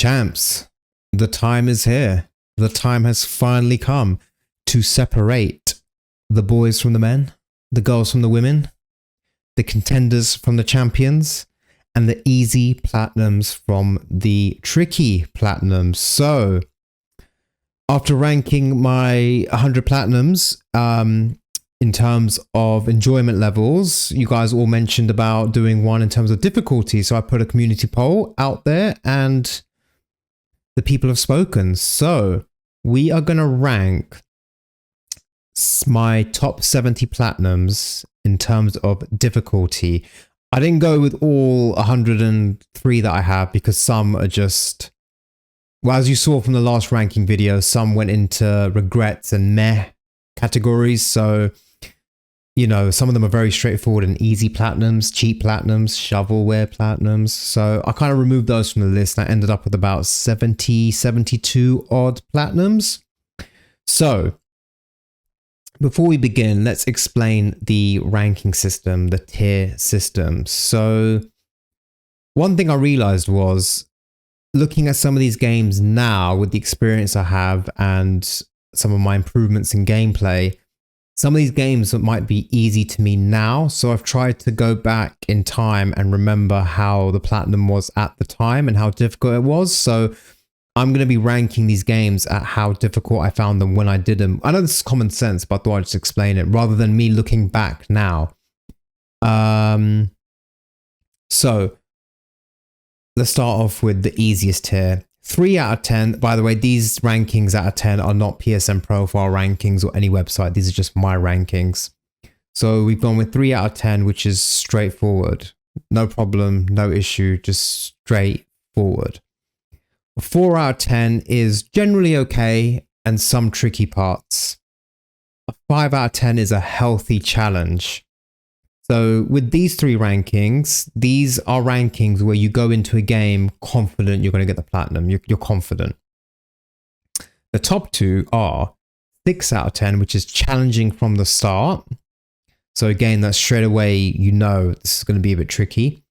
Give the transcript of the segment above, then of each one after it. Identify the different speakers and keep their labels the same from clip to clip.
Speaker 1: Champs, the time is here. The time has finally come to separate the boys from the men, the girls from the women, the contenders from the champions, and the easy platinums from the tricky platinums. So, after ranking my 100 platinums, in terms of enjoyment levels, you guys all mentioned about doing one in terms of difficulty. So I put a community poll out there and the people have spoken. So we are going to rank my top 70 platinums in terms of difficulty. I didn't go with all 103 that I have because some are just, well, as you saw from the last ranking video, some went into regrets and meh categories. So, you know, some of them are very straightforward and easy platinums, cheap platinums, shovelware platinums. So I kind of removed those from the list. I ended up with about 72 odd platinums. So before we begin, let's explain the ranking system, the tier system. So one thing I realized was looking at some of these games now with the experience I have and some of my improvements in gameplay, some of these games might be easy to me now. So I've tried to go back in time and remember how the platinum was at the time and how difficult it was. So I'm going to be ranking these games at how difficult I found them when I did them. I know this is common sense, but I thought I'd just explain it rather than me looking back now. So let's start off with the easiest tier. 3 out of 10. By the way, these rankings out of 10 are not PSN profile rankings or any website. These are just my rankings. So we've gone with 3 out of 10, which is straightforward. No problem, no issue, just straightforward. A 4 out of 10 is generally okay and some tricky parts. A 5 out of 10 is a healthy challenge. So with these 3 rankings, these are rankings where you go into a game confident you're going to get the platinum. You're confident. The top 2 are 6 out of 10, which is challenging from the start. So again, that's straight away, you know, this is going to be a bit tricky.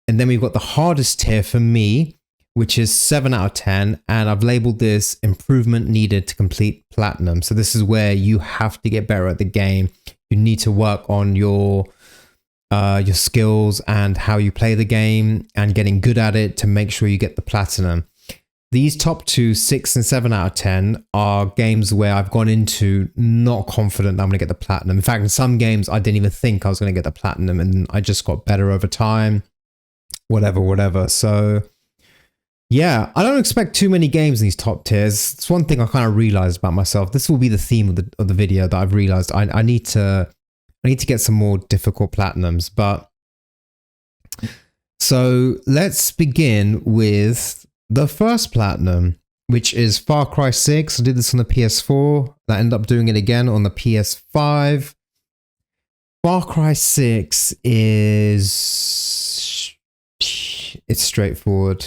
Speaker 1: And then we've got the hardest tier for me, which is 7 out of 10. And I've labeled this improvement needed to complete platinum. So this is where you have to get better at the game. You need to work on your skills and how you play the game and getting good at it to make sure you get the platinum. These top 2, 6 and 7 out of 10 are games where I've gone into not confident that I'm going to get the platinum. In fact, in some games, I didn't even think I was going to get the platinum and I just got better over time, whatever. So yeah, I don't expect too many games in these top tiers. It's one thing I kind of realized about myself. This will be the theme of the video that I've realized I need to get some more difficult platinums. But so let's begin with the first platinum, which is Far Cry 6. I did this on the PS4. I ended up doing it again on the PS5. Far Cry 6 is, it's straightforward.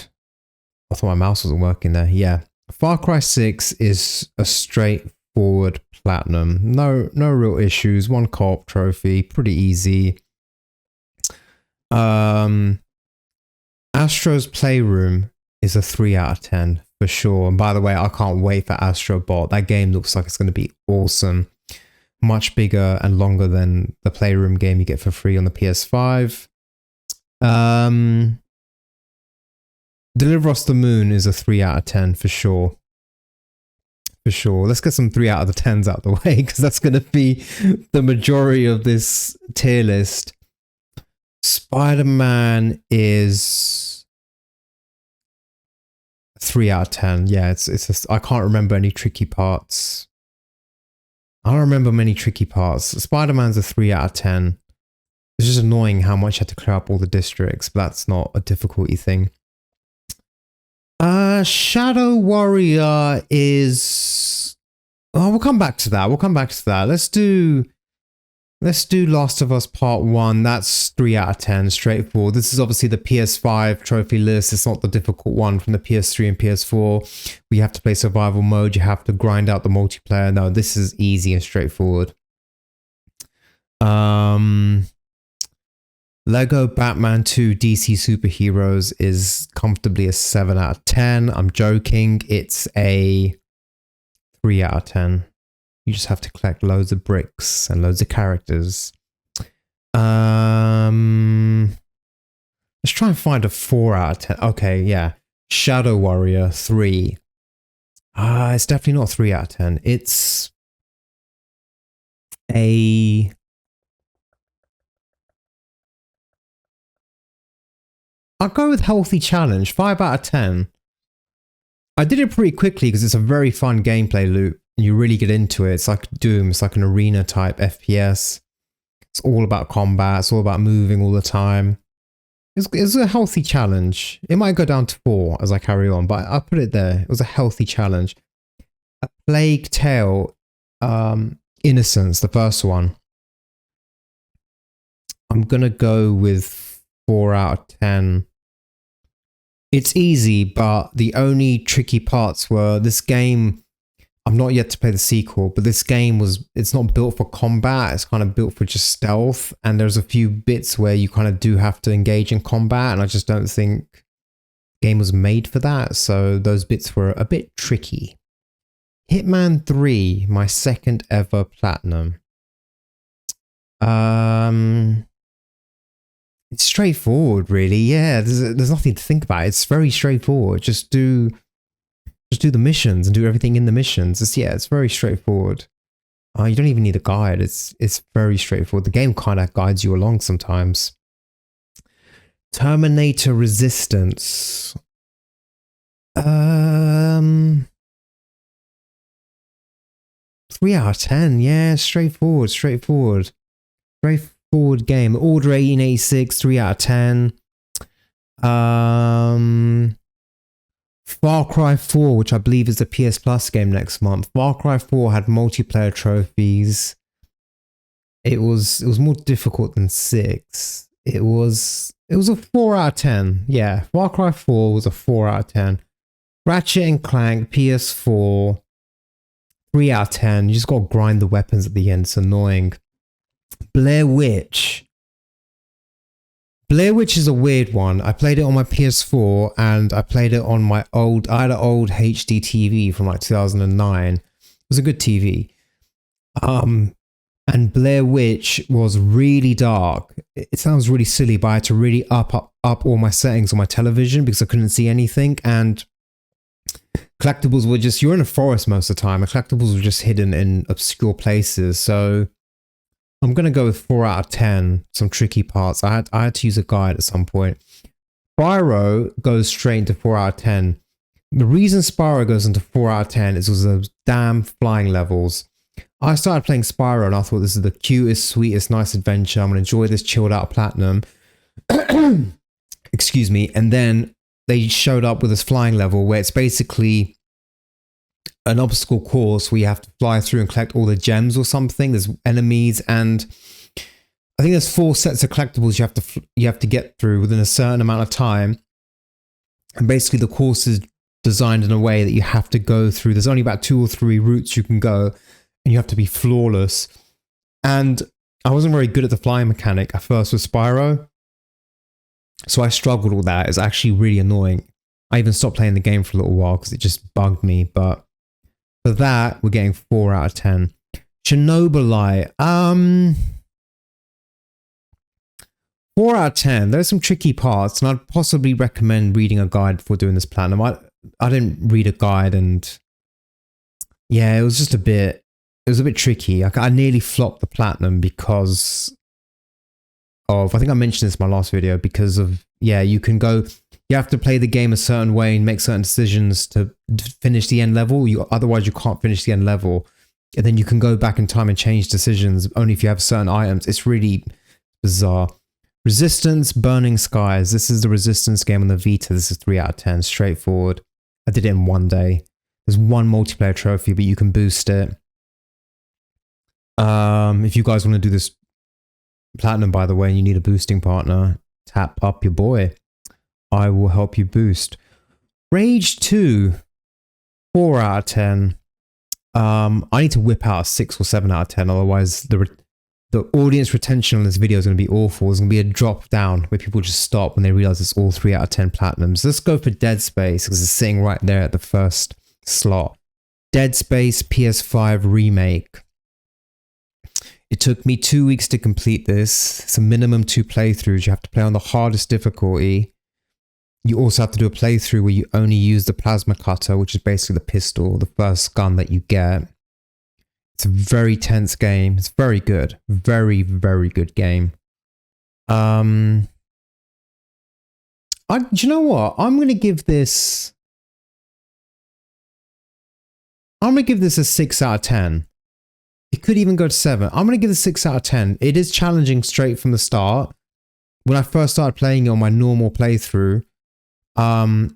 Speaker 1: I thought my mouse wasn't working there. Yeah. Far Cry 6 is a straightforward platinum. No real issues. 1 co-op trophy. Pretty easy. Astro's Playroom is a 3 out of 10 for sure. And by the way, I can't wait for Astro Bot. That game looks like it's going to be awesome. Much bigger and longer than the Playroom game you get for free on the PS5. Deliver Us the Moon is a 3 out of 10 for sure. For sure. Let's get some 3 out of the 10s out of the way because that's going to be the majority of this tier list. Spider-Man is 3 out of 10. Yeah, it's I can't remember any tricky parts. I don't remember many tricky parts. Spider-Man's a 3 out of 10. It's just annoying how much I had to clear up all the districts, but that's not a difficulty thing. Shadow Warrior is, oh, we'll come back to that. Let's do Last of Us Part 1. That's 3 out of 10, straightforward. This is obviously the PS5 trophy list. It's not the difficult one from the PS3 and PS4. We have to play survival mode. You have to grind out the multiplayer. No, this is easy and straightforward. Lego Batman 2 DC Superheroes is comfortably a 7 out of 10. I'm joking. It's a 3 out of 10. You just have to collect loads of bricks and loads of characters. Let's try and find a 4 out of 10. Okay, yeah. Shadow Warrior 3. It's definitely not 3 out of 10. It's a... I'll go with Healthy Challenge, 5 out of 10. I did it pretty quickly because it's a very fun gameplay loop. You really get into it. It's like Doom. It's like an arena type FPS. It's all about combat. It's all about moving all the time. It's a healthy challenge. It might go down to 4 as I carry on, but I'll put it there. It was a healthy challenge. A Plague Tale, Innocence, the first one. I'm gonna go with 4 out of 10. It's easy, but the only tricky parts were this game. I'm not yet to play the sequel, but this game it's not built for combat. It's kind of built for just stealth. And there's a few bits where you kind of do have to engage in combat. And I just don't think the game was made for that. So those bits were a bit tricky. Hitman 3, my second ever platinum. It's straightforward, really. Yeah, there's nothing to think about. It's very straightforward. Just do the missions and do everything in the missions. It's very straightforward. You don't even need a guide. It's very straightforward. The game kind of guides you along sometimes. Terminator Resistance. 3 out of 10. Yeah, straightforward game. Order 1886, 3 out of 10. Far Cry 4, which I believe is the PS Plus game next month. Far Cry 4 had multiplayer trophies. It was more difficult than 6. It was a 4 out of 10. Yeah, Far Cry 4 was a 4 out of 10. Ratchet and Clank PS4, 3 out of 10. You just got to grind the weapons at the end. It's annoying. Blair Witch. Blair Witch is a weird one. I played it on my PS4 and I played it on my I had an old HD TV from like 2009. It was a good TV. And Blair Witch was really dark. It sounds really silly, but I had to really up all my settings on my television because I couldn't see anything. And collectibles were just, you're in a forest most of the time. And collectibles were just hidden in obscure places. So I'm going to go with 4 out of 10. Some tricky parts. I had to use a guide at some point. Spyro goes straight into 4 out of 10. The reason Spyro goes into 4 out of 10 is because of those damn flying levels. I started playing Spyro and I thought this is the cutest, sweetest, nice adventure. I'm going to enjoy this chilled out platinum. Excuse me. And then they showed up with this flying level where it's basically an obstacle course where you have to fly through and collect all the gems or something. There's enemies and I think there's 4 sets of collectibles you have to get through within a certain amount of time. And basically the course is designed in a way that you have to go through. There's only about 2 or 3 routes you can go and you have to be flawless. And I wasn't very good at the flying mechanic at first with Spyro. So I struggled with that. It's actually really annoying. I even stopped playing the game for a little while because it just bugged me. But for that, we're getting 4 out of 10. Chernobyl. 4 out of 10. There's some tricky parts, and I'd possibly recommend reading a guide before doing this platinum. I didn't read a guide, and yeah, it was just a bit tricky. I nearly flopped the platinum because of, I think I mentioned this in my last video, because of, yeah, you have to play the game a certain way and make certain decisions to finish the end level. Otherwise you can't finish the end level. And then you can go back in time and change decisions only if you have certain items. It's really bizarre. Resistance, Burning Skies. This is the Resistance game on the Vita. This is 3 out of 10, straightforward. I did it in one day. There's 1 multiplayer trophy, but you can boost it. If you guys want to do this platinum, by the way, and you need a boosting partner, tap up your boy. I will help you boost. Rage 2, 4 out of 10. I need to whip out a 6 or 7 out of 10, otherwise the the audience retention on this video is going to be awful. There's going to be a drop down where people just stop when they realize it's all 3 out of 10 platinums. Let's go for Dead Space because it's sitting right there at the first slot. Dead Space PS5 remake. It took me 2 weeks to complete this. It's a minimum 2 playthroughs. You have to play on the hardest difficulty. You also have to do a playthrough where you only use the plasma cutter, which is basically the pistol, the first gun that you get. It's a very tense game. It's very good. Very, very good game. Do you know what? I'm going to give this a 6 out of 10. It could even go to 7. I'm going to give it a 6 out of 10. It is challenging straight from the start. When I first started playing it on my normal playthrough, I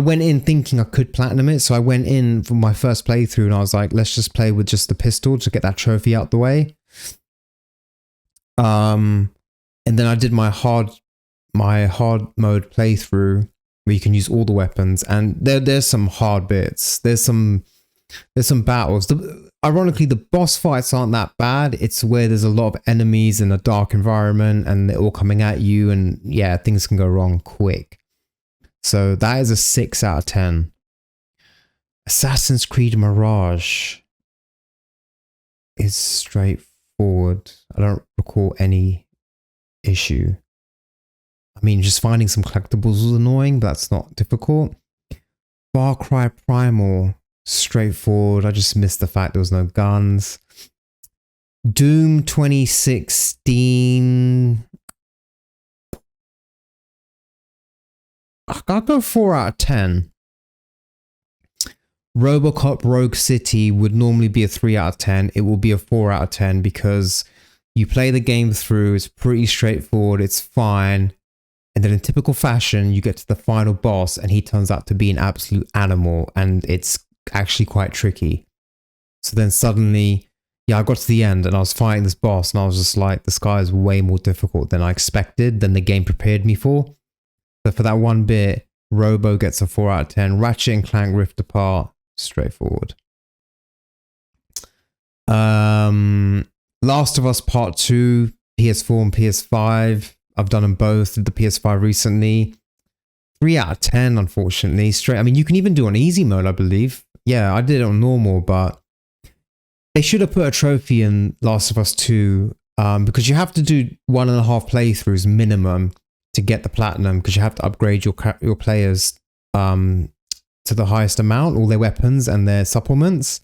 Speaker 1: went in thinking I could platinum it. So I went in for my first playthrough and I was like, let's just play with just the pistol to get that trophy out the way. And then I did my hard mode playthrough where you can use all the weapons, and there's some hard bits. There's some battles. Ironically, the boss fights aren't that bad. It's where there's a lot of enemies in a dark environment and they're all coming at you, and yeah, things can go wrong quick. So that is a 6 out of 10. Assassin's Creed Mirage is straightforward. I don't recall any issue. I mean, just finding some collectibles was annoying, but that's not difficult. Far Cry Primal, straightforward. I just missed the fact there was no guns. Doom 2016. I'll go 4 out of 10. Robocop Rogue City would normally be a 3 out of 10. It will be a 4 out of 10 because you play the game through. It's pretty straightforward. It's fine. And then in typical fashion, you get to the final boss and he turns out to be an absolute animal, and it's actually quite tricky. So then suddenly, yeah, I got to the end and I was fighting this boss and I was just like, this guy is way more difficult than I expected, than the game prepared me for. So for that one bit, Robo gets a 4 out of 10. Ratchet and Clank Rift Apart, straightforward. Last of Us Part 2, PS4 and PS5. I've done them both. Did the PS5 recently. 3 out of 10, unfortunately. Straight. I mean, you can even do on easy mode, I believe. Yeah, I did it on normal, but they should have put a trophy in Last of Us 2 because you have to do 1.5 playthroughs minimum to get the platinum, because you have to upgrade your players to the highest amount, all their weapons and their supplements. So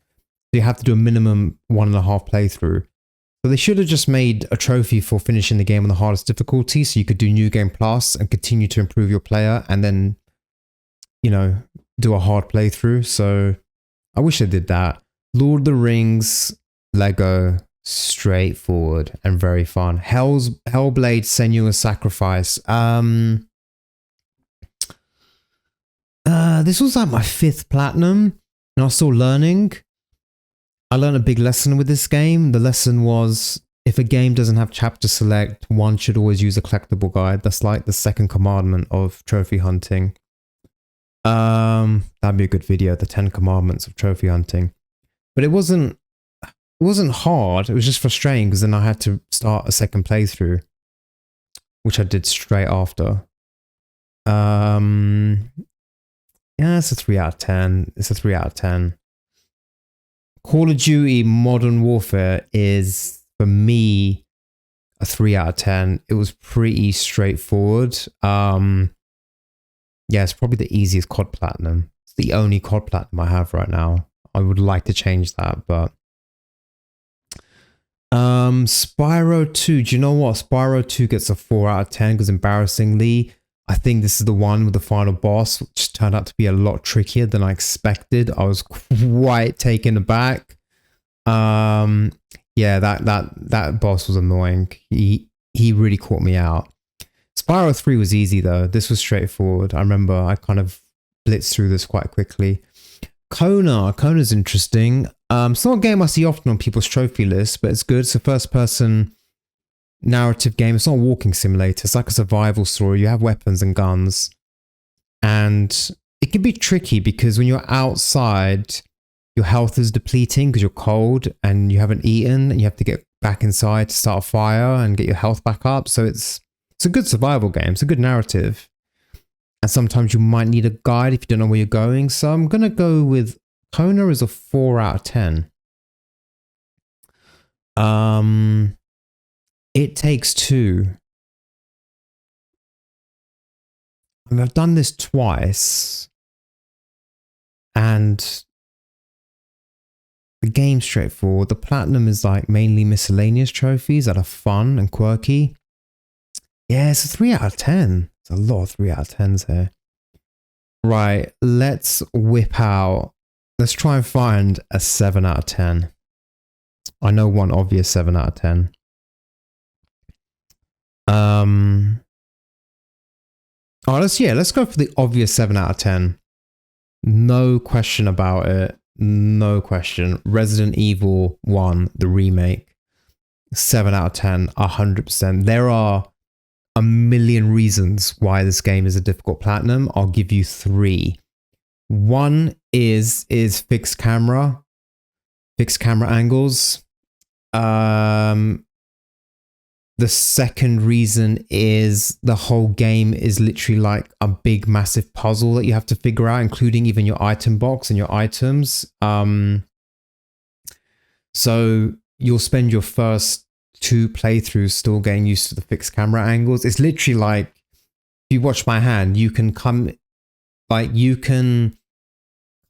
Speaker 1: you have to do a minimum 1.5 playthrough. So they should have just made a trophy for finishing the game on the hardest difficulty, so you could do New Game Plus and continue to improve your player, and then, you know, do a hard playthrough. So I wish they did that. Lord of the Rings Lego, straightforward and very fun. Hellblade Senua's Sacrifice. This was like my 5th platinum and I was still learning. I learned a big lesson with this game. The lesson was, if a game doesn't have chapter select, one should always use a collectible guide. That's like the second commandment of trophy hunting. That'd be a good video, the 10 commandments of trophy hunting. But it wasn't hard. It was just frustrating because then I had to start a second playthrough, which I did straight after. Yeah, it's a 3 out of 10. It's a 3 out of 10. Call of Duty Modern Warfare is, for me, a 3 out of 10. It was pretty straightforward. Yeah, it's probably the easiest COD Platinum. It's the only COD Platinum I have right now. I would like to change that, but... Spyro 2. Do you know what? Spyro 2 gets a 4 out of 10 because, embarrassingly, I think this is the one with the final boss, which turned out to be a lot trickier than I expected. I was quite taken aback. Yeah, that boss was annoying. He really caught me out. Spyro 3 was easy though. This was straightforward. I remember I kind of blitzed through this quite quickly. Kona's interesting. It's not a game I see often on people's trophy lists, but it's good. It's a first-person narrative game. It's not a walking simulator. It's like a survival story. You have weapons and guns, and it can be tricky because when you're outside, your health is depleting because you're cold and you haven't eaten, and you have to get back inside to start a fire and get your health back up. So it's a good survival game. It's a good narrative. And sometimes you might need a guide if you don't know where you're going. So I'm going to go with Kona is a 4 out of 10. It Takes Two. I mean, I've done this twice. And the game's straightforward. The platinum is like mainly miscellaneous trophies that are fun and quirky. Yeah, it's a 3 out of 10. It's a lot of 3 out of 10s here. Right, let's whip out. Let's try and find a 7 out of 10. I know one obvious 7 out of 10. Oh, let's go for the obvious 7 out of 10. No question about it. No question. Resident Evil 1, the remake. 7 out of 10, 100%. There are a million reasons why this game is a difficult platinum. I'll give you 3. One is fixed camera angles. The second reason is the whole game is literally like a big massive puzzle that you have to figure out, including even your item box and your items. So you'll spend your first 2 playthroughs still getting used to the fixed camera angles. It's literally like, if you watch my hand, you can come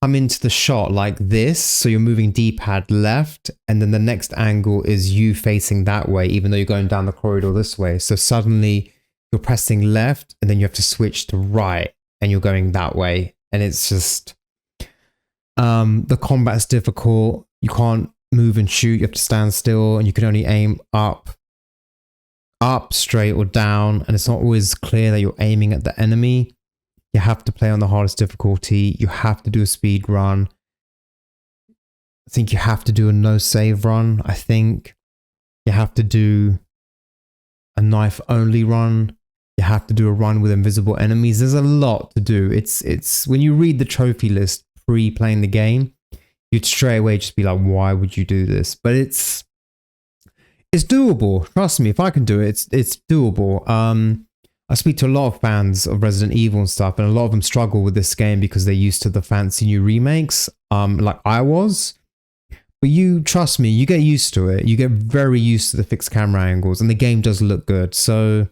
Speaker 1: into the shot like this, so you're moving D-pad left, and then the next angle is you facing that way, even though you're going down the corridor this way. So suddenly you're pressing left, and then you have to switch to right, and you're going that way. And it's just, the combat's difficult. You can't move and shoot. You have to stand still, and you can only aim up, straight, or down. And it's not always clear that you're aiming at the enemy. You have to play on the hardest difficulty. You have to do a speed run. I think you have to do a no save run. I think you have to do a knife only run. You have to do a run with invisible enemies. There's a lot to do. It's when you read the trophy list pre-playing the game, you'd straight away just be like, why would you do this? But it's doable. Trust me, if I can do it, it's doable. I speak to a lot of fans of Resident Evil and stuff, and a lot of them struggle with this game because they're used to the fancy new remakes, like I was. But you, trust me, you get used to it. You get very used to the fixed camera angles, and the game does look good. So,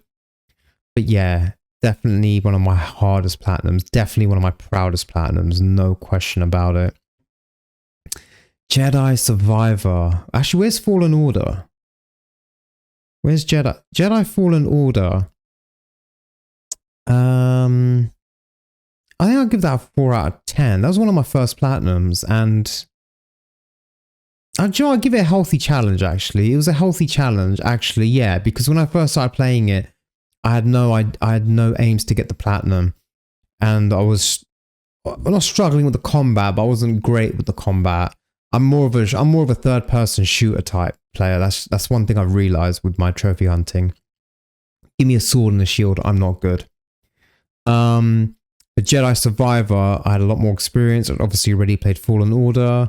Speaker 1: but yeah, definitely one of my hardest platinums. Definitely one of my proudest platinums. No question about it. Jedi Survivor. Actually, where's Fallen Order? Where's Jedi? Jedi Fallen Order. I think I'll give that a 4 out of 10. That was one of my first platinums, and I'll give it a healthy challenge, actually. It was a healthy challenge, actually, yeah, because when I first started playing it, I had no aims to get the platinum, and I was not struggling with the combat, but I wasn't great with the combat. I'm more of a third-person shooter type player. That's one thing I've realized with my trophy hunting. Give me a sword and a shield, I'm not good. The Jedi Survivor, I had a lot more experience. I'd obviously already played Fallen Order.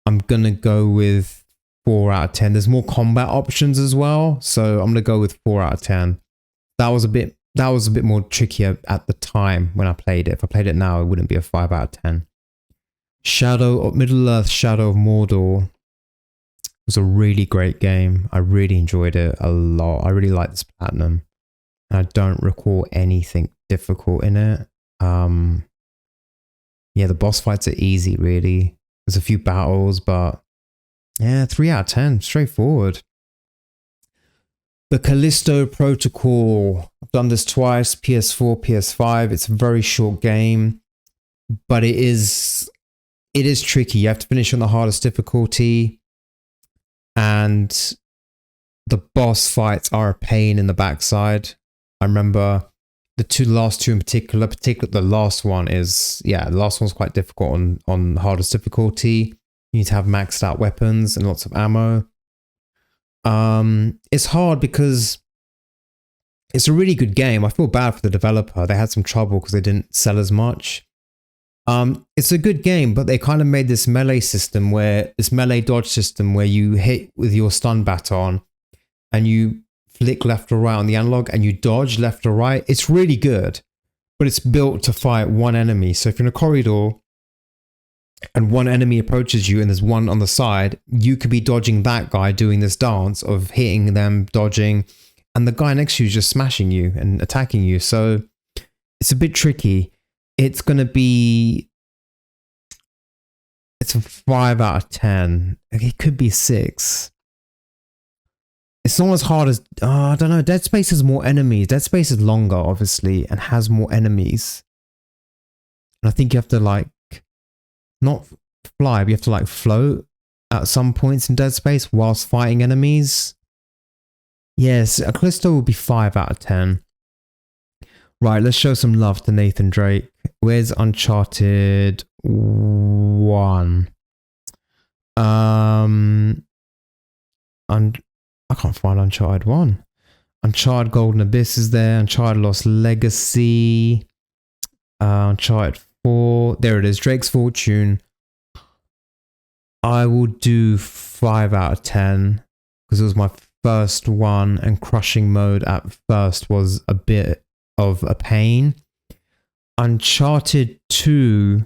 Speaker 1: I'm gonna go with 4 out of 10. There's more combat options as well, so I'm gonna go with 4 out of 10. That was a bit more trickier at the time when I played it. If I played it now, it wouldn't be a 5 out of 10. Middle-earth Shadow of Mordor was a really great game. I really enjoyed it a lot. I really like this platinum. I don't recall anything difficult in it. Yeah, the boss fights are easy, really. There's a few battles, but yeah, 3 out of 10, straightforward. The Callisto Protocol. I've done this twice, PS4, PS5. It's a very short game, but it is tricky. You have to finish on the hardest difficulty, and the boss fights are a pain in the backside. I remember the last two in particular, the last one is, the last one's quite difficult on hardest difficulty. You need to have maxed out weapons and lots of ammo. It's hard because it's a really good game. I feel bad for the developer. They had some trouble because they didn't sell as much. It's a good game, but they kind of made this melee dodge system where you hit with your stun baton and you flick left or right on the analog and you dodge left or right. It's really good, but it's built to fight one enemy. So if you're in a corridor and one enemy approaches you and there's one on the side, you could be dodging that guy doing this dance of hitting them, dodging, and the guy next to you is just smashing you and attacking you. So it's a bit tricky. It's going to be... It's a 5 out of 10. It could be 6. It's not as hard as... I don't know. Dead Space has more enemies. Dead Space is longer, obviously, and has more enemies. And I think you have to, like... Not fly, but you have to, like, float at some points in Dead Space whilst fighting enemies. Yes, Callisto will be 5 out of 10. Right, let's show some love to Nathan Drake. Where's Uncharted 1? I can't find Uncharted 1. Uncharted Golden Abyss is there. Uncharted Lost Legacy. Uncharted 4. There it is. Drake's Fortune. I will do 5 out of 10 because it was my first one, and crushing mode at first was a bit of a pain. Uncharted 2,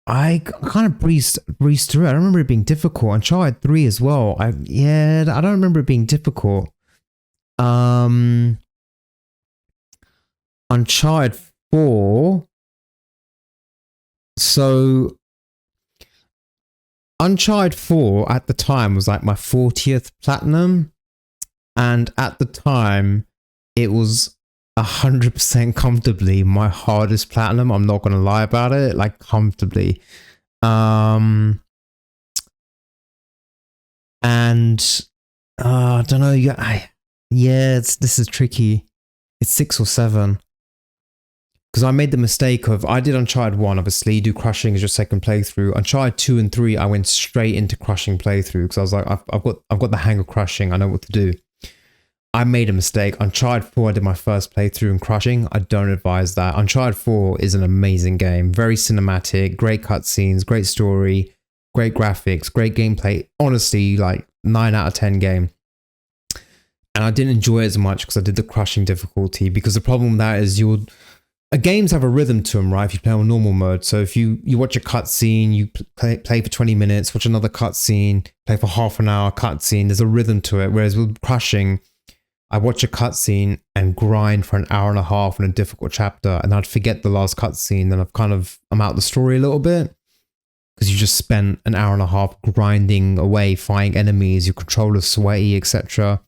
Speaker 1: I kind of breezed through it. I don't remember it being difficult. Uncharted 3 as well. I don't remember it being difficult. Uncharted 4. So Uncharted 4 at the time was like my 40th platinum, and at the time it was 100% comfortably my hardest platinum. I'm not gonna lie about it, like comfortably. And I don't know. This is tricky. It's 6 or 7. Because I made the mistake of, I did Uncharted 1, obviously, do crushing as your second playthrough. Uncharted 2 and 3, I went straight into crushing playthrough because I was like, I've got the hang of crushing. I know what to do. I made a mistake. Uncharted 4, I did my first playthrough in crushing. I don't advise that. Uncharted 4 is an amazing game. Very cinematic, great cutscenes, great story, great graphics, great gameplay. Honestly, like 9 out of 10 game. And I didn't enjoy it as much because I did the crushing difficulty, because the problem with that is games have a rhythm to them, right? If you play on normal mode. So if you watch a cutscene, you play for 20 minutes, watch another cutscene, play for half an hour cutscene, there's a rhythm to it. Whereas with crushing, I watch a cutscene and grind for an hour and a half in a difficult chapter, and I'd forget the last cutscene, and I'm out the story a little bit, because you just spent an hour and a half grinding away, fighting enemies, your controller's sweaty, etc.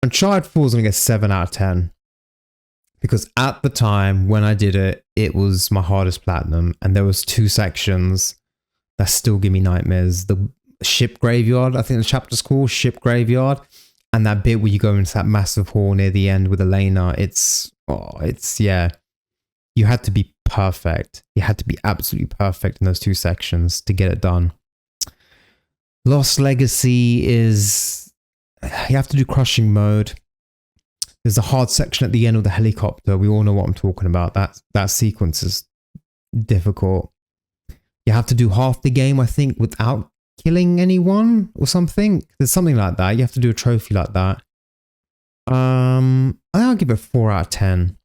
Speaker 1: Uncharted 4 is going to get 7 out of 10. Because at the time when I did it, it was my hardest platinum, and there was 2 sections that still give me nightmares. The ship graveyard, I think the chapter's called Ship Graveyard, and that bit where you go into that massive hall near the end with Elena. Yeah. You had to be perfect. You had to be absolutely perfect in those 2 sections to get it done. Lost Legacy is, you have to do crushing mode. There's a hard section at the end of the helicopter. We all know what I'm talking about. That sequence is difficult. You have to do half the game, I think, without killing anyone or something. There's something like that. You have to do a trophy like that. I'll give it 4 out of 10.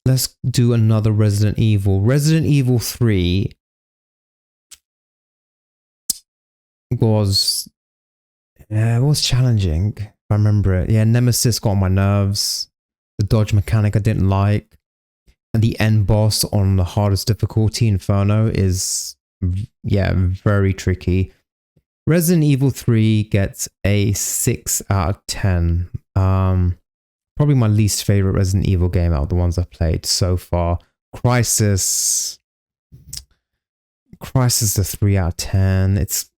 Speaker 1: Let's do another Resident Evil. Resident Evil 3 was... Yeah, it was challenging, if I remember it. Yeah, Nemesis got on my nerves. The dodge mechanic I didn't like. And the end boss on the hardest difficulty, Inferno, is, yeah, very tricky. Resident Evil 3 gets a 6 out of 10. Probably my least favorite Resident Evil game out of the ones I've played so far. Crisis a 3 out of 10. It's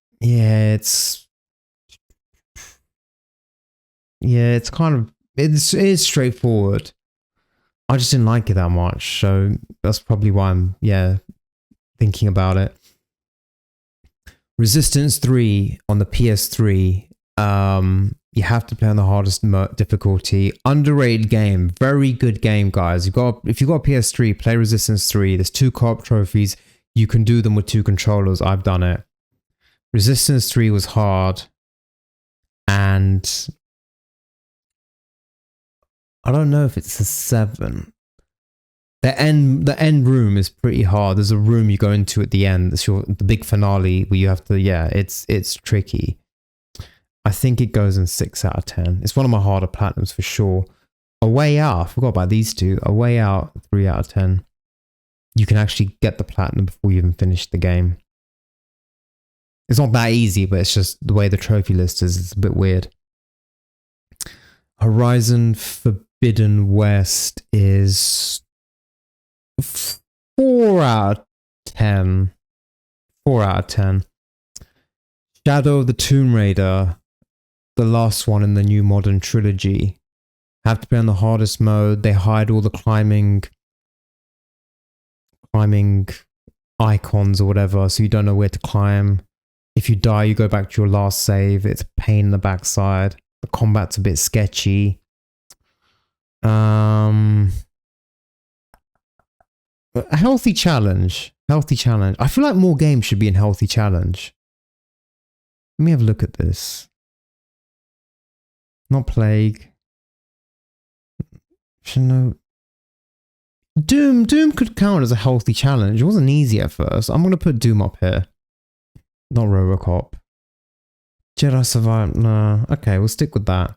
Speaker 1: it is straightforward. I just didn't like it that much, so that's probably why I'm thinking about it. Resistance 3 on the PS3. You have to play on the hardest difficulty. Underrated game, very good game, guys. If you got a PS3, play Resistance 3. There's 2 co-op trophies. You can do them with 2 controllers. I've done it. Resistance 3 was hard. And I don't know if it's a 7. The end room is pretty hard. There's a room you go into at the end. That's the big finale where you have to, yeah, it's tricky. I think it goes in 6 out of 10. It's one of my harder platinums for sure. A Way Out, I forgot about these two. A Way Out, 3 out of 10. You can actually get the platinum before you even finish the game. It's not that easy, but it's just the way the trophy list is. It's a bit weird. Horizon Forbidden West is 4 out of 10. 4 out of 10. Shadow of the Tomb Raider, the last one in the new modern trilogy. Have to be on the hardest mode. They hide all the climbing icons or whatever, so you don't know where to climb. If you die, you go back to your last save. It's a pain in the backside. The combat's a bit sketchy. A healthy challenge. Healthy challenge. I feel like more games should be in healthy challenge. Let me have a look at this. Not Plague. No. Doom could count as a healthy challenge. It wasn't easy at first. I'm going to put Doom up here. Not Robocop. Jedi Survivor. Nah. Okay, we'll stick with that.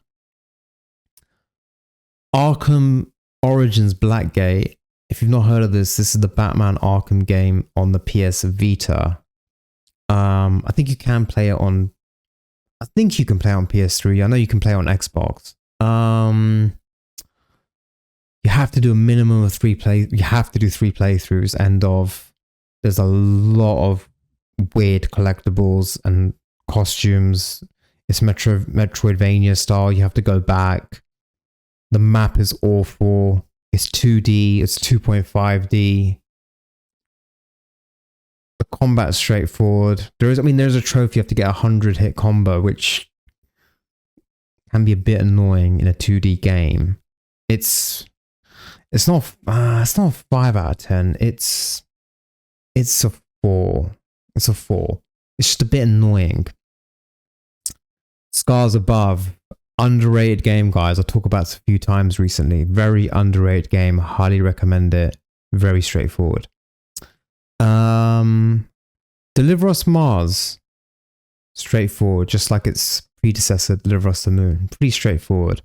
Speaker 1: Arkham Origins Blackgate. If you've not heard of this is the Batman Arkham game on the PS Vita. I think you can play it on... I think you can play it on PS3. I know you can play it on Xbox. You have to do a minimum of 3 You have to do 3 playthroughs. There's a lot of weird collectibles and costumes. It's Metroidvania style. You have to go back. The map is awful. It's 2D. It's 2.5D. The combat's straightforward. There's a trophy. You have to get a 100-hit combo, which can be a bit annoying in a 2D game. It's not a 5 out of 10. It's a 4. It's a 4. It's just a bit annoying. Scars Above, underrated game, guys. I talk about it a few times recently. Very underrated game. Highly recommend it. Very straightforward. Deliver Us Mars. Straightforward, just like its predecessor, Deliver Us the Moon. Pretty straightforward.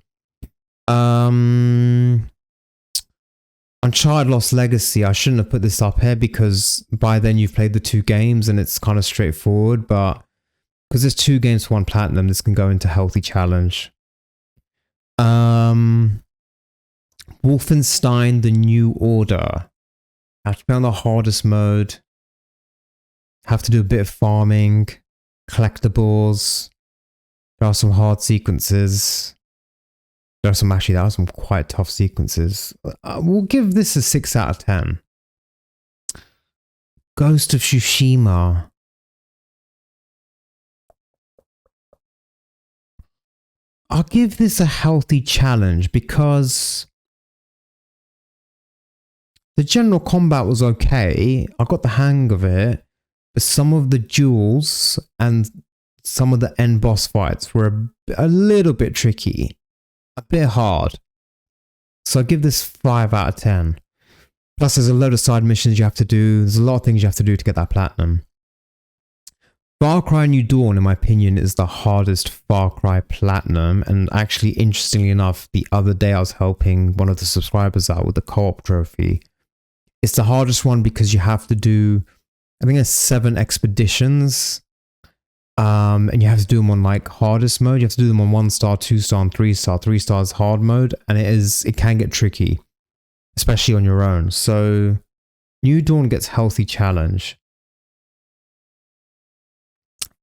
Speaker 1: Uncharted Lost Legacy, I shouldn't have put this up here because by then you've played the 2 games and it's kind of straightforward, but because there's 2 games for 1 platinum, this can go into healthy challenge. Wolfenstein The New Order. Have to be on the hardest mode. Have to do a bit of farming, collectibles. There are some hard sequences. There are some quite tough sequences. We'll give this a 6 out of 10. Ghost of Tsushima. I'll give this a healthy challenge because the general combat was okay. I got the hang of it. But some of the duels and some of the end boss fights were a little bit tricky. A bit hard. So I give this 5 out of 10. Plus there's a load of side missions you have to do. There's a lot of things you have to do to get that platinum. Far Cry New Dawn, in my opinion, is the hardest Far Cry platinum. And actually, interestingly enough, the other day I was helping one of the subscribers out with the co-op trophy. It's the hardest one because you have to do, I think there's 7 expeditions. And you have to do them on like hardest mode. You have to do them on 1 star, 2 star, and 3 star. 3 stars hard mode, and it can get tricky, especially on your own. So New Dawn gets healthy challenge.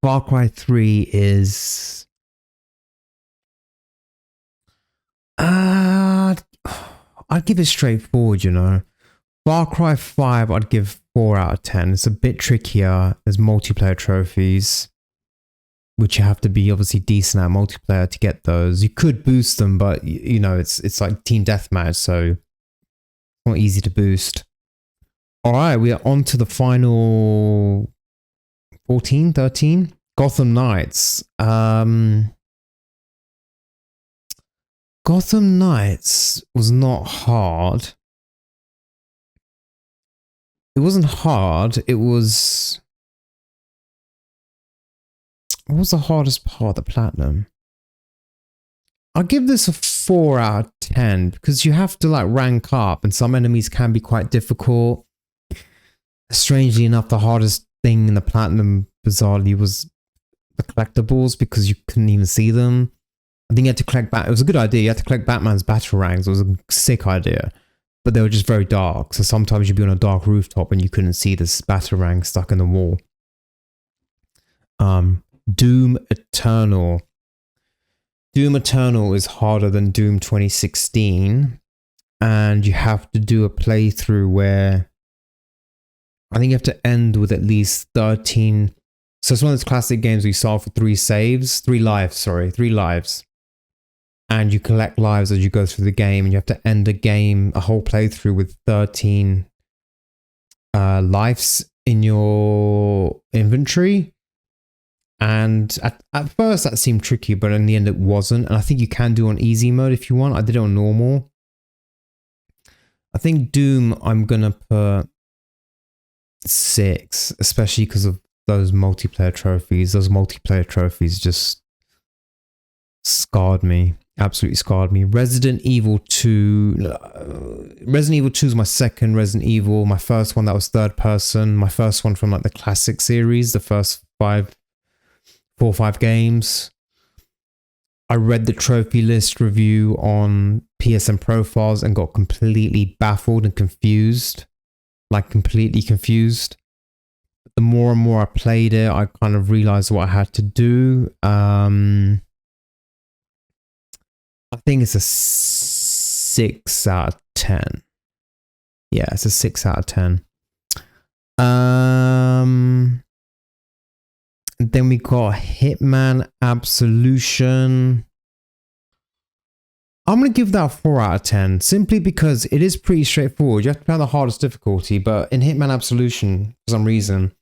Speaker 1: Far Cry 3 is I'd give it straightforward, you know. Far Cry 5 I'd give 4 out of 10. It's a bit trickier. There's multiplayer trophies, which you have to be obviously decent at multiplayer to get those. You could boost them, but you know, it's like team deathmatch, so it's not easy to boost. All right, we are on to the final 14, 13. Gotham Knights. Gotham Knights was not hard. It wasn't hard. It was... What was the hardest part of the platinum? I'll give this a 4 out of 10 because you have to like rank up and some enemies can be quite difficult. Strangely enough, the hardest thing in the platinum bizarrely was the collectibles because you couldn't even see them. I think you had to collect it was a good idea. You had to collect Batman's battle ranks. It was a sick idea, but they were just very dark. So sometimes you'd be on a dark rooftop and you couldn't see this battle rank stuck in the wall. Doom Eternal. Doom Eternal is harder than Doom 2016, and you have to do a playthrough where I think you have to end with at least 13. So it's one of those classic games where you start for 3 lives. And you collect lives as you go through the game, and you have to end a whole playthrough with 13 lives in your inventory. And at first that seemed tricky, but in the end it wasn't. And I think you can do on easy mode if you want. I did it on normal. I think Doom, I'm going to put 6, especially because of those multiplayer trophies. Those multiplayer trophies just scarred me. Absolutely scarred me. Resident Evil 2. Resident Evil 2 is my second Resident Evil. My first one, that was third person. My first one from like the classic series, the first 4 or 5 games. I read the trophy list review on PSN Profiles and got completely baffled and confused. Like completely confused. The more and more I played it, I kind of realized what I had to do. I think it's a 6 out of 10. Yeah, it's a 6 out of 10. Then we got Hitman Absolution. I'm going to give that a 4 out of 10 simply because it is pretty straightforward. You have to play on the hardest difficulty, but in Hitman Absolution, for some reason,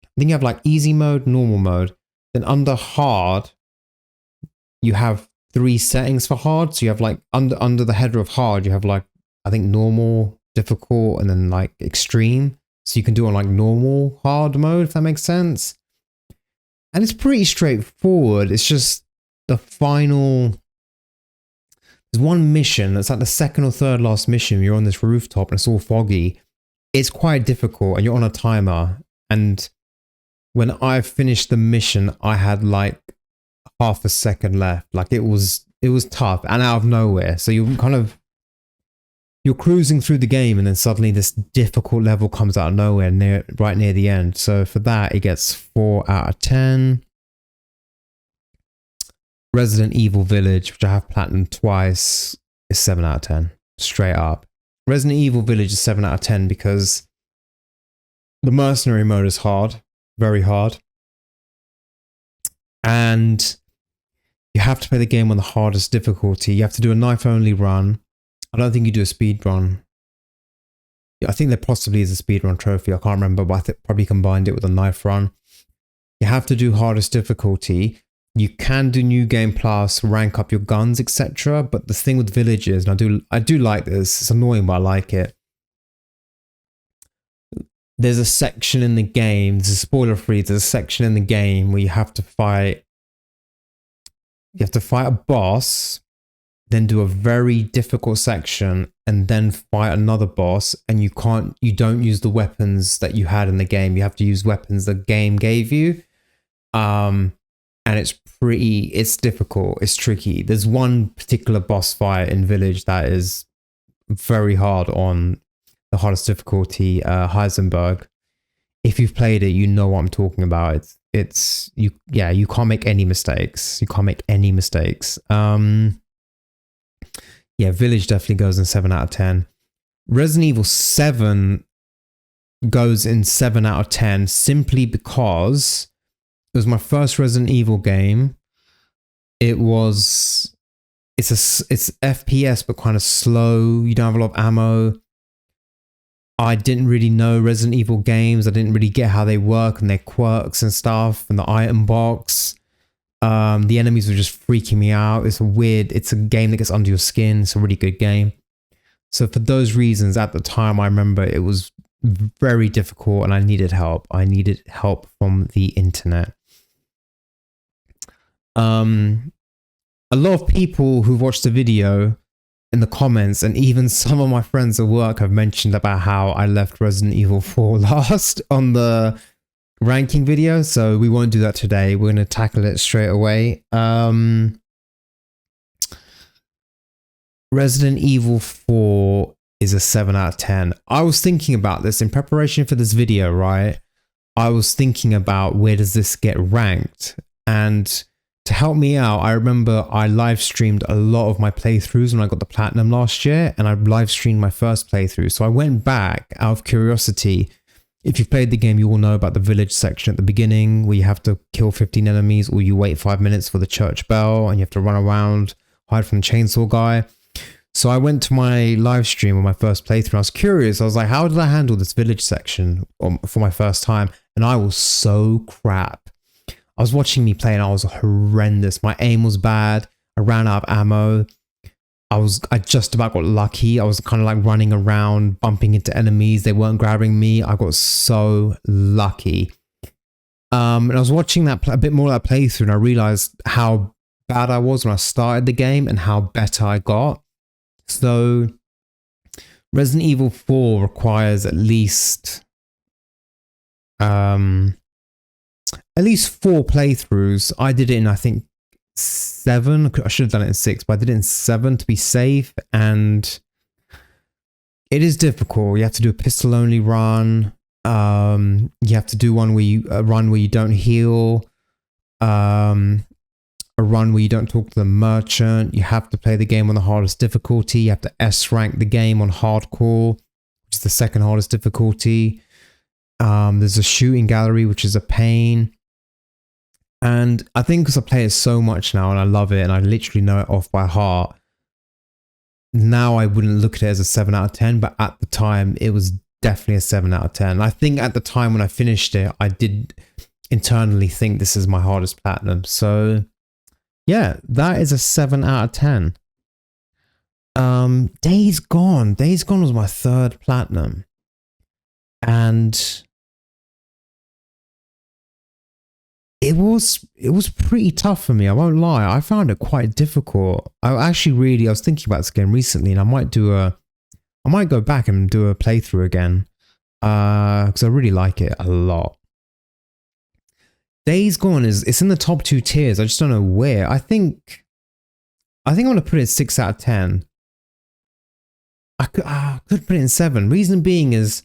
Speaker 1: I think you have like easy mode, normal mode. Then under hard, you have 3 settings for hard. So you have like under the header of hard, you have like, I think normal, difficult, and then like extreme. So you can do on like normal hard mode, if that makes sense. And it's pretty straightforward. It's just the final... There's one mission that's like the second or third last mission. You're on this rooftop and it's all foggy. It's quite difficult and you're on a timer. And when I finished the mission, I had like half a second left. Like it was tough and out of nowhere. So you're cruising through the game and then suddenly this difficult level comes out of nowhere right near the end. So for that, it gets 4 out of 10. Resident Evil Village, which I have platinum twice, is 7 out of 10. Straight up. Resident Evil Village is 7 out of 10 because the mercenary mode is hard. Very hard. And you have to play the game on the hardest difficulty. You have to do a knife-only run. I don't think you do a speed run. I think there possibly is a speed run trophy. I can't remember, but I think probably combined it with a knife run. You have to do hardest difficulty. You can do New Game Plus, rank up your guns, etc. But the thing with villages, and I do like this. It's annoying, but I like it. There's a section in the game. This is spoiler free. There's a section in the game where you have to fight. You have to fight a boss, then do a very difficult section, and then fight another boss. And you don't use the weapons that you had in the game. You have to use weapons the game gave you. And it's difficult. It's tricky. There's one particular boss fight in Village that is very hard on the hardest difficulty, Heisenberg. If you've played it, you know what I'm talking about. You can't make any mistakes. You can't make any mistakes. Yeah, Village definitely goes in 7 out of 10. Resident Evil 7 goes in 7 out of 10 simply because it was my first Resident Evil game. It's FPS but kind of slow. You don't have a lot of ammo. I didn't really know Resident Evil games. I didn't really get how they work and their quirks and stuff and the item box. The enemies were just freaking me out. It's a game that gets under your skin. It's a really good game. So for those reasons, at the time, I remember it was very difficult and I needed help. I needed help from the internet. A lot of people who've watched the video in the comments, and even some of my friends at work have mentioned about how I left Resident Evil 4 last on the ranking video. So we won't do that today. We're going to tackle it straight away. Resident Evil 4 is a 7 out of 10. I was thinking about this in preparation for this video, right? I was thinking about where does this get ranked? And to help me out, I remember I live streamed a lot of my playthroughs when I got the platinum last year, and I live streamed my first playthrough. So I went back out of curiosity. If you've played the game, you will know about the village section at the beginning where you have to kill 15 enemies or you wait 5 minutes for the church bell and you have to run around, hide from the chainsaw guy. So I went to my live stream on my first playthrough. I was curious. I was like, how did I handle this village section for my first time? And I was so crap. I was watching me play and I was horrendous. My aim was bad. I ran out of ammo. I just about got lucky. I was kind of like running around, bumping into enemies. They weren't grabbing me. I got so lucky. And I was watching that a bit more of that playthrough and I realized how bad I was when I started the game and how better I got. So Resident Evil 4 requires at least 4 playthroughs. I did it in, I think, 7. I should have done it in 6, but I did it in 7 to be safe. And it is difficult. You have to do a pistol only run. You have to do one where you run where you don't heal. A run where you don't talk to the merchant. You have to play the game on the hardest difficulty. You have to S rank the game on hardcore, which is the second hardest difficulty. There's a shooting gallery, which is a pain. And I think because I play it so much now and I love it and I literally know it off by heart, now I wouldn't look at it as a 7 out of 10, but at the time it was definitely a 7 out of 10. I think at the time when I finished it, I did internally think this is my hardest platinum. So yeah, that is a 7 out of 10. Days Gone. Days Gone was my 3rd platinum. And it was pretty tough for me. I won't lie. I found it quite difficult. I was thinking about this game recently, and I might go back and do a playthrough again. Because I really like it a lot. Days Gone it's in the top 2 tiers. I just don't know where. I think I'm gonna put it 6 out of 10. I could put it in 7. Reason being is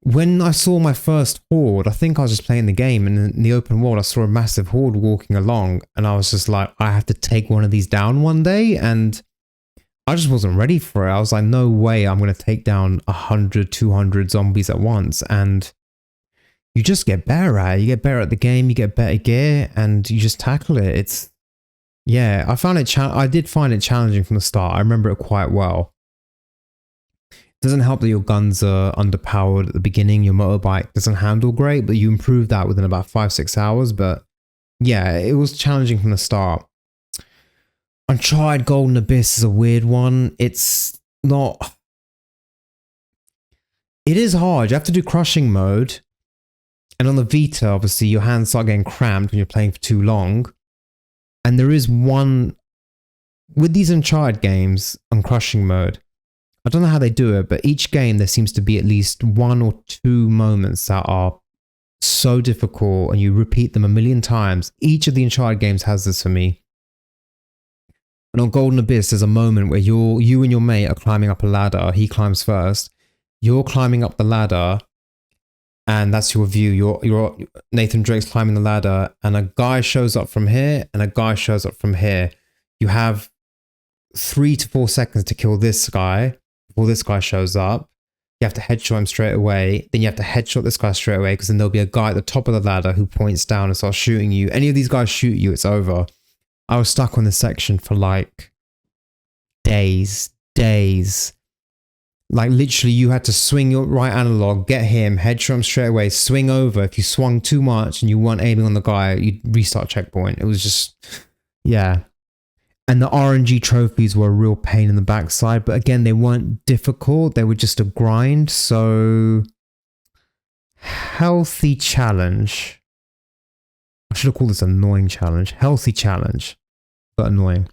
Speaker 1: when I saw my first horde, I think I was just playing the game and in the open world I saw a massive horde walking along and I was just like, I have to take one of these down one day, and I just wasn't ready for it. I was like, no way I'm going to take down 100, 200 zombies at once. And you just get better at it. You get better at the game, you get better gear, and you just tackle it. Yeah, I did find it challenging from the start. I remember it quite well. It doesn't help that your guns are underpowered at the beginning. Your motorbike doesn't handle great, but you improve that within about 5-6 hours. But yeah, it was challenging from the start. Uncharted Golden Abyss is a weird one. It's not... It is hard. You have to do crushing mode. And on the Vita, obviously, your hands start getting cramped when you're playing for too long. And there is one... With these Uncharted games on crushing mode, I don't know how they do it, but each game there seems to be at least 1 or 2 moments that are so difficult and you repeat them a million times. Each of the Uncharted games has this for me. And on Golden Abyss, there's a moment where you and your mate are climbing up a ladder. He climbs first. You're climbing up the ladder, and that's your view. You're Nathan Drake's climbing the ladder, and a guy shows up from here, and a guy shows up from here. You have 3 to 4 seconds to kill this guy before this guy shows up. You have to headshot him straight away. Then you have to headshot this guy straight away, because then there'll be a guy at the top of the ladder who points down and starts shooting you. Any of these guys shoot you, it's over. I was stuck on this section for like days. Like literally you had to swing your right analog, get him, headshot him straight away, swing over. If you swung too much and you weren't aiming on the guy, you'd restart checkpoint. It was just, yeah. And the RNG trophies were a real pain in the backside, but again, they weren't difficult. They were just a grind. So healthy challenge. I should have called this annoying challenge. Healthy challenge, but annoying.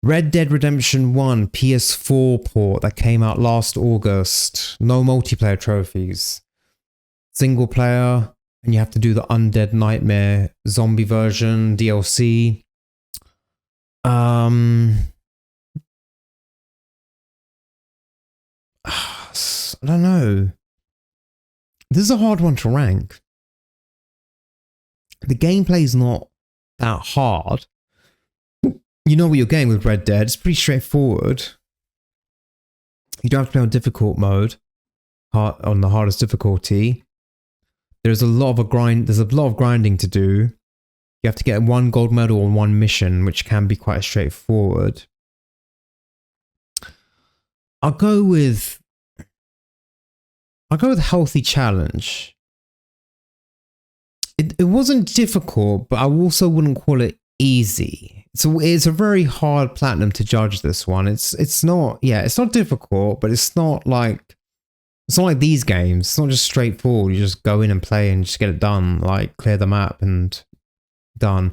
Speaker 1: Red Dead Redemption 1 PS4 port that came out last August. No multiplayer trophies. Single player, and you have to do the Undead Nightmare zombie version, DLC. I don't know. This is a hard one to rank. The gameplay is not that hard. You know what you're getting with Red Dead. It's pretty straightforward. You don't have to play on difficult mode, on the hardest difficulty. There's a lot of grinding to do. You have to get 1 gold medal on 1 mission, which can be quite straightforward. I'll go with healthy challenge. It wasn't difficult, but I also wouldn't call it easy. It's a very hard platinum to judge this one. It's not difficult, but it's not like these games. It's not just straightforward. You just go in and play and just get it done, like clear the map and done.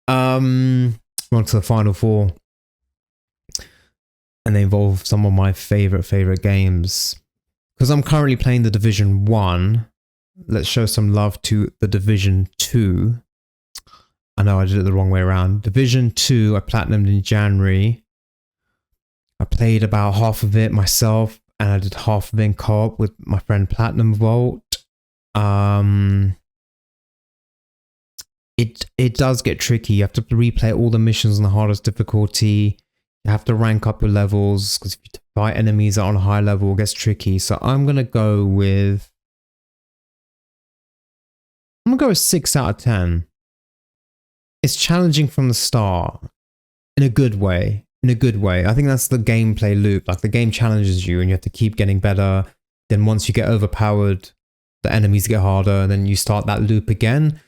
Speaker 1: On to the final 4. And they involve some of my favorite games. Because I'm currently playing the Division 1. Let's show some love to the Division 2. I know I did it the wrong way around. Division 2, I platinumed in January. I played about half of it myself, and I did half of it in co-op with my friend Platinum Vault. It does get tricky. You have to replay all the missions on the hardest difficulty. You have to rank up your levels, because if you fight enemies that are on a high level, it gets tricky. So I'm going to go with 6 out of 10. It's challenging from the start in a good way. I think that's the gameplay loop. Like the game challenges you and you have to keep getting better. Then once you get overpowered, the enemies get harder and then you start that loop again.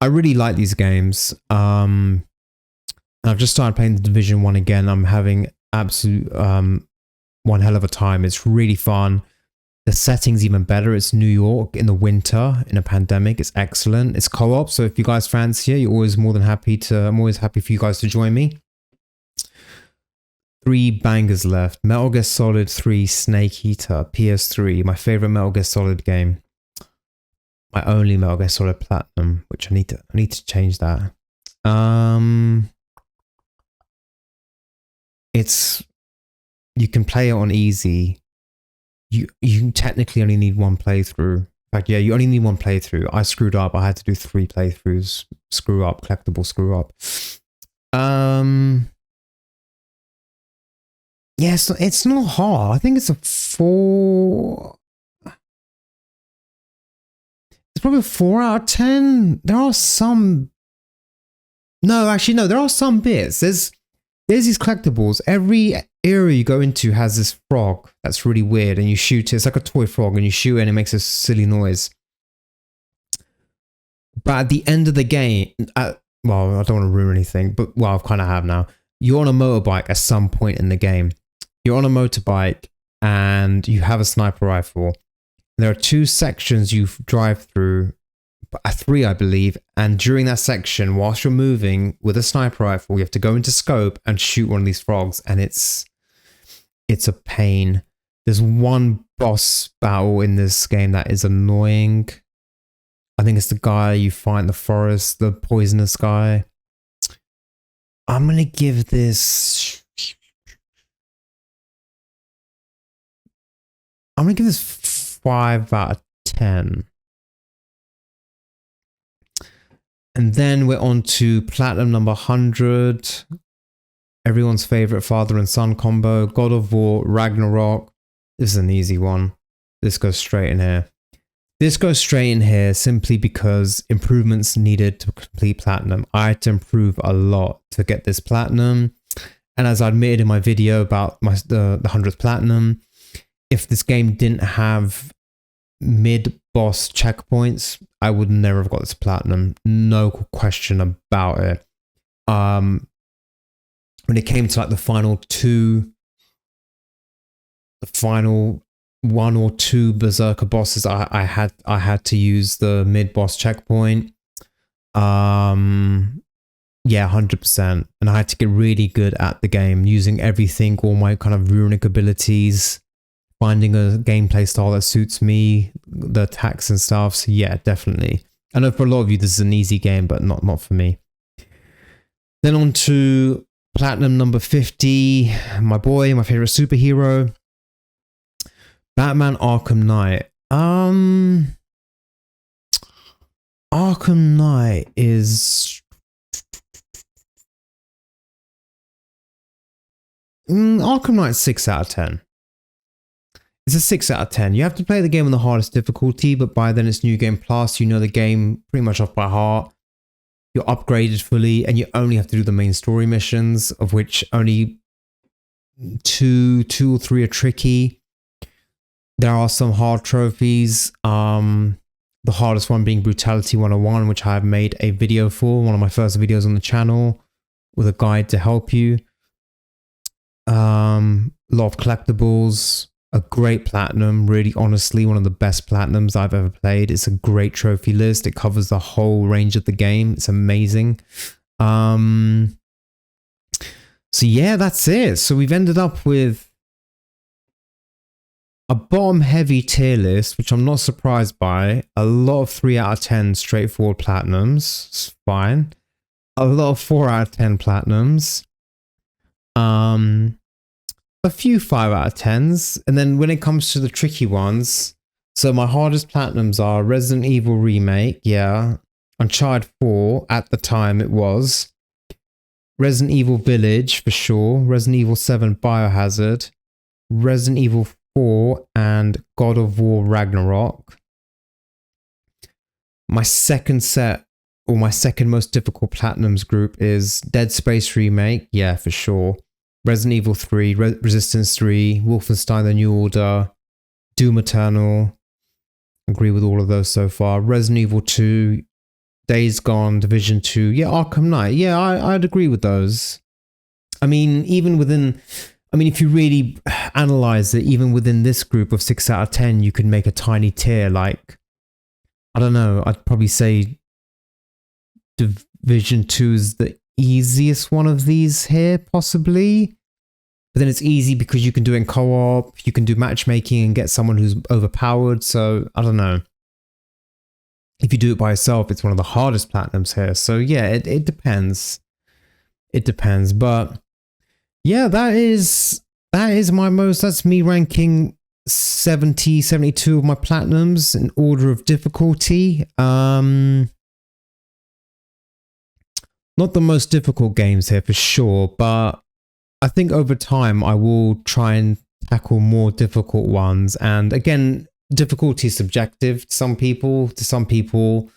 Speaker 1: I really like these games. I've just started playing the Division 1 again. I'm having absolute one hell of a time. It's really fun. The setting's even better. It's New York in the winter in a pandemic. It's excellent. It's co-op, so if you guys fancy it, I'm always happy for you guys to join me. 3 bangers left. Metal Gear Solid 3 Snake Eater, PS3. My favorite Metal Gear Solid game. My only Metal Gear Solid Platinum, which I need to change that. You can play it on easy. You technically only need 1 playthrough. In fact, yeah, you only need 1 playthrough. I screwed up. I had to do 3 playthroughs. Collectible screw up. Yeah, it's not hard. I think it's a 4. It's probably a 4 out of 10. There are some. No, actually, no. There are some bits. There's these collectibles. Every area you go into has this frog that's really weird, and you shoot it. It's like a toy frog, and you shoot it, and it makes a silly noise. But at the end of the game, well, I don't want to ruin anything, but I kind of have now. You're on a motorbike at some point in the game. You're on a motorbike, and you have a sniper rifle. There are 2 sections you drive through. 3, I believe, and during that section, whilst you're moving with a sniper rifle, you have to go into scope and shoot one of these frogs, and it's a pain. There's one boss battle in this game that is annoying. I think it's the guy you fight in the forest, the poisonous guy. I'm gonna give this 5 out of 10. And then we're on to Platinum number 100. Everyone's favorite father and son combo. God of War, Ragnarok. This is an easy one. This goes straight in here. This goes straight in here simply because improvements needed to complete Platinum. I had to improve a lot to get this Platinum. And as I admitted in my video about the 100th platinum, if this game didn't have mid-boss checkpoints, I would never have got this platinum. No question about it. When it came to like the final one or two berserker bosses, I had to use the mid-boss checkpoint. Yeah, 100%. And I had to get really good at the game, using everything, all my kind of runic abilities, finding a gameplay style that suits me, the attacks and stuff. So yeah, definitely. I know for a lot of you this is an easy game, but not for me. Then on to platinum number 50, my boy, my favorite superhero, Batman Arkham Knight. Arkham Knight is... Arkham Knight 6 out of 10. It's a 6 out of 10. You have to play the game on the hardest difficulty, but by then it's New Game Plus. You know the game pretty much off by heart. You're upgraded fully, and you only have to do the main story missions, of which only two or three are tricky. There are some hard trophies. The hardest one being Brutality 101, which I have made a video for, one of my first videos on the channel, with a guide to help you. A lot of collectibles, a great platinum, really honestly one of the best platinums I've ever played. It's a great trophy list. It covers the whole range of the game. It's amazing. So yeah, that's it. So we've ended up with a bottom heavy tier list, which I'm not surprised by. A lot of 3 out of 10 straightforward platinums. It's fine. A lot of 4 out of 10 platinums. A few 5 out of 10s. And then when it comes to the tricky ones, so my hardest platinums are Resident Evil Remake, yeah. Uncharted 4, at the time it was. Resident Evil Village, for sure. Resident Evil 7 Biohazard. Resident Evil 4 and God of War Ragnarok. My second set, or my second most difficult platinums group is Dead Space Remake, yeah, for sure. Resident Evil 3, Resistance 3, Wolfenstein The New Order, Doom Eternal. Agree with all of those so far. Resident Evil 2, Days Gone, Division 2. Yeah, Arkham Knight. Yeah, I'd agree with those. I mean, even within... I mean, if you really analyze it, even within this group of 6 out of 10, you could make a tiny tier. Like, I don't know, I'd probably say Division 2 is the easiest one of these here, possibly. But then it's easy because you can do it in co-op, you can do matchmaking and get someone who's overpowered. So, I don't know. If you do it by yourself, it's one of the hardest platinums here. So, yeah, it depends. It depends. But... yeah, that's me ranking 72 of my platinums in order of difficulty. Not the most difficult games here for sure, but I think over time I will try and tackle more difficult ones. And again, difficulty is subjective to some people. To some people,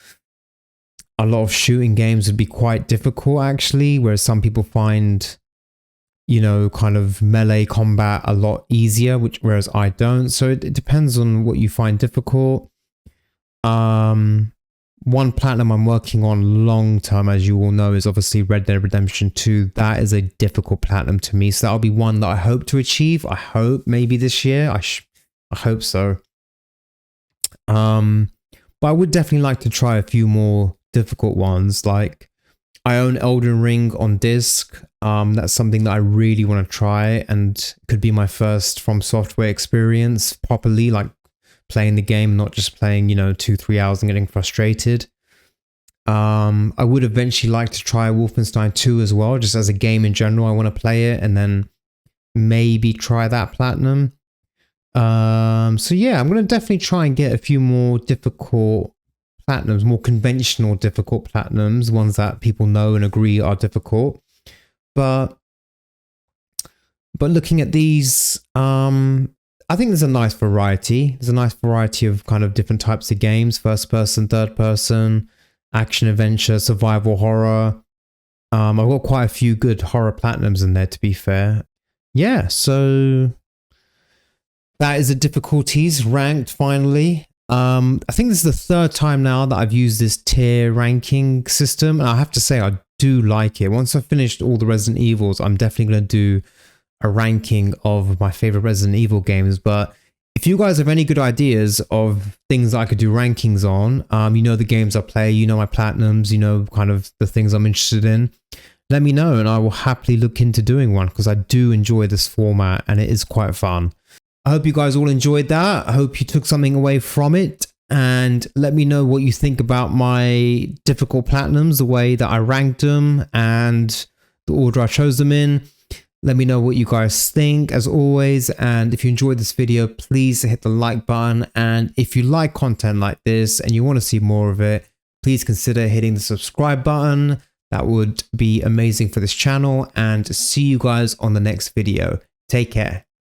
Speaker 1: a lot of shooting games would be quite difficult actually, whereas some people find, you know, kind of melee combat a lot easier, whereas I don't. So it depends on what you find difficult. One platinum I'm working on long term, as you all know, is obviously Red Dead Redemption 2. That is a difficult platinum to me. So that'll be one that I hope to achieve. I hope maybe this year. I hope so. But I would definitely like to try a few more difficult ones. Like, I own Elden Ring on disc. That's something that I really want to try, and could be my first From Software experience properly, like playing the game, not just playing, you know, 2-3 hours and getting frustrated. I would eventually like to try Wolfenstein 2 as well, just as a game in general. I want to play it and then maybe try that platinum. So yeah, I'm going to definitely try and get a few more difficult platinums, more conventional difficult platinums, ones that people know and agree are difficult. But looking at these, I think there's a nice variety. There's a nice variety of kind of different types of games: first person, third person, action adventure, survival horror. I've got quite a few good horror platinums in there, to be fair. Yeah, so that is the difficulties ranked finally. I think this is the third time now that I've used this tier ranking system, and I have to say I do like it. Once I've finished all the Resident Evils, I'm definitely going to do a ranking of my favorite Resident Evil games. But if you guys have any good ideas of things I could do rankings on, you know the games I play, you know my platinums, you know kind of the things I'm interested in, let me know and I will happily look into doing one, because I do enjoy this format and it is quite fun. I hope you guys all enjoyed that. I hope you took something away from it, and let me know what you think about my difficult platinums, the way that I ranked them and the order I chose them in. Let me know what you guys think as always, and if you enjoyed this video, please hit the like button, and if you like content like this and you want to see more of it, please consider hitting the subscribe button. That would be amazing for this channel, and see you guys on the next video. Take care.